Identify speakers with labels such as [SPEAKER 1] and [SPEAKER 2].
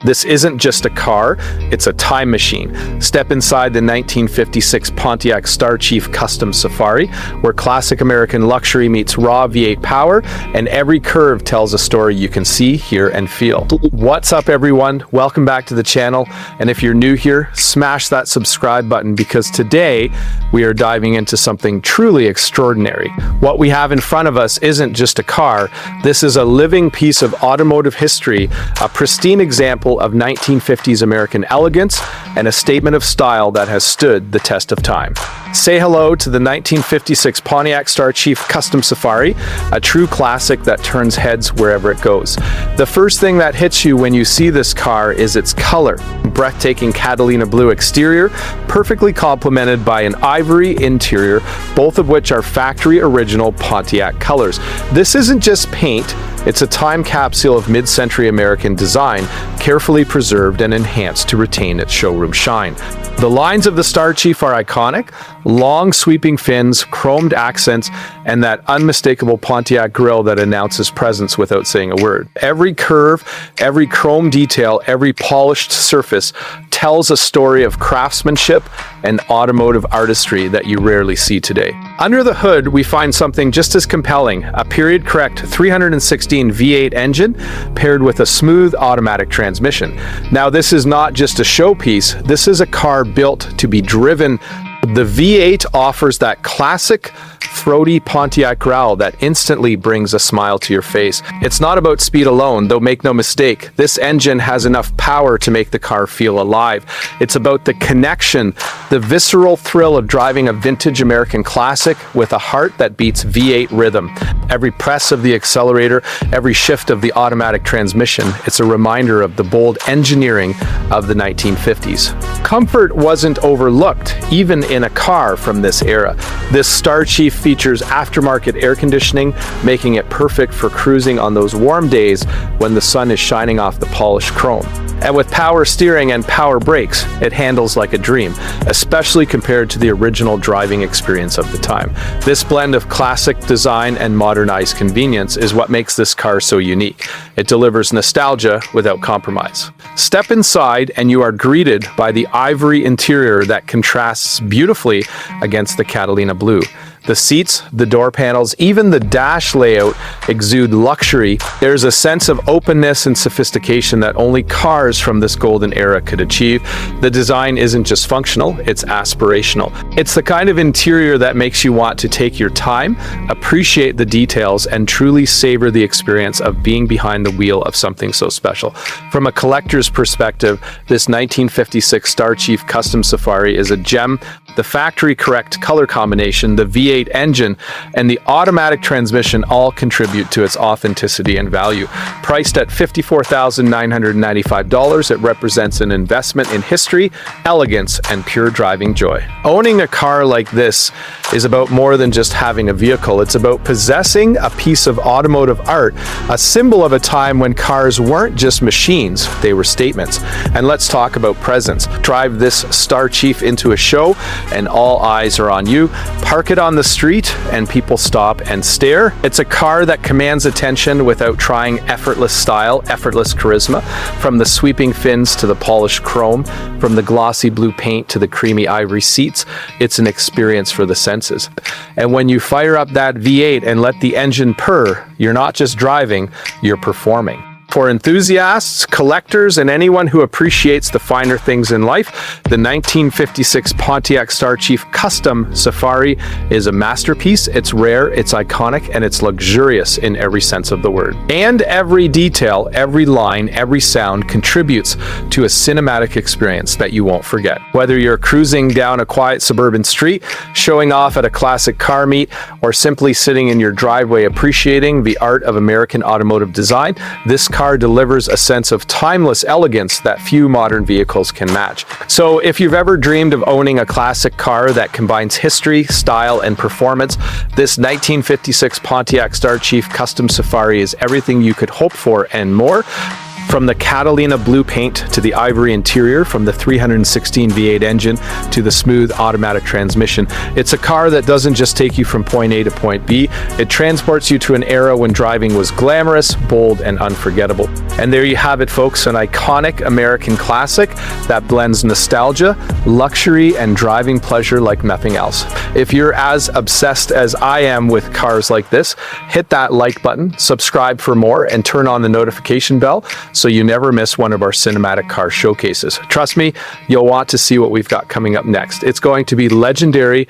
[SPEAKER 1] This isn't just a car, it's a time machine. Step inside the 1956 Pontiac Star Chief Custom Safari, where classic American luxury meets raw V8 power, and every curve tells a story you can see, hear, and feel. What's up, everyone? Welcome back to the channel, and if you're new here, smash that subscribe button because today we are diving into something truly extraordinary. What we have in front of us isn't just a car, this is a living piece of automotive history, a pristine example of 1950s American elegance and a statement of style that has stood the test of time. Say hello to the 1956 Pontiac Star Chief Custom Safari, a true classic that turns heads wherever it goes. The first thing that hits you when you see this car is its color. Breathtaking Catalina Blue exterior, perfectly complemented by an ivory interior, both of which are factory original Pontiac colors. This isn't just paint, it's a time capsule of mid-century American design, carefully preserved and enhanced to retain its showroom shine. The lines of the Star Chief are iconic, long sweeping fins, chromed accents, and that unmistakable Pontiac grille that announces presence without saying a word. Every curve, every chrome detail, every polished surface tells a story of craftsmanship and automotive artistry that you rarely see today. Under the hood, we find something just as compelling, a period-correct 316 V8 engine paired with a smooth automatic transmission. Now, this is not just a showpiece, this is a car built to be driven. The V8 offers that classic, throaty Pontiac growl that instantly brings a smile to your face. It's not about speed alone, though make no mistake, this engine has enough power to make the car feel alive. It's about the connection, the visceral thrill of driving a vintage American classic with a heart that beats V8 rhythm. Every press of the accelerator, every shift of the automatic transmission, it's a reminder of the bold engineering of the 1950s. Comfort wasn't overlooked, even in a car from this era. This Star Chief features aftermarket air conditioning, making it perfect for cruising on those warm days when the sun is shining off the polished chrome. And with power steering and power brakes, it handles like a dream, especially compared to the original driving experience of the time. This blend of classic design and modernized convenience is what makes this car so unique. It delivers nostalgia without compromise. Step inside and you are greeted by the ivory interior that contrasts beautifully against the Catalina Blue. The seats, the door panels, even the dash layout exude luxury. There's a sense of openness and sophistication that only cars from this golden era could achieve. The design isn't just functional, it's aspirational. It's the kind of interior that makes you want to take your time, appreciate the details, and truly savor the experience of being behind the wheel of something so special. From a collector's perspective, this 1956 Star Chief Custom Safari is a gem. The factory-correct color combination, the V8 engine, and the automatic transmission all contribute to its authenticity and value. Priced at $54,995, it represents an investment in history, elegance, and pure driving joy. Owning a car like this is about more than just having a vehicle. It's about possessing a piece of automotive art, a symbol of a time when cars weren't just machines, they were statements. And let's talk about presence. Drive this Star Chief into a show, and all eyes are on you. Park it on the street and people stop and stare. It's a car that commands attention without trying effortless style, effortless charisma. From the sweeping fins to the polished chrome, from the glossy blue paint to the creamy ivory seats, it's an experience for the senses. And when you fire up that V8 and let the engine purr, you're not just driving, you're performing. For enthusiasts, collectors, and anyone who appreciates the finer things in life, the 1956 Pontiac Star Chief Custom Safari is a masterpiece. It's rare, it's iconic, and it's luxurious in every sense of the word. And every detail, every line, every sound contributes to a cinematic experience that you won't forget. Whether you're cruising down a quiet suburban street, showing off at a classic car meet, or simply sitting in your driveway appreciating the art of American automotive design, this car delivers a sense of timeless elegance that few modern vehicles can match. So if you've ever dreamed of owning a classic car that combines history, style, and performance, this 1956 Pontiac Star Chief Custom Safari is everything you could hope for and more. From the Catalina Blue paint to the ivory interior, from the 316 V8 engine to the smooth automatic transmission, it's a car that doesn't just take you from point A to point B, it transports you to an era when driving was glamorous, bold, and unforgettable. And there you have it, folks, an iconic American classic that blends nostalgia, luxury, and driving pleasure like nothing else. If you're as obsessed as I am with cars like this, hit that like button, subscribe for more, and turn on the notification bell so you never miss one of our cinematic car showcases. Trust me, you'll want to see what we've got coming up next. It's going to be legendary.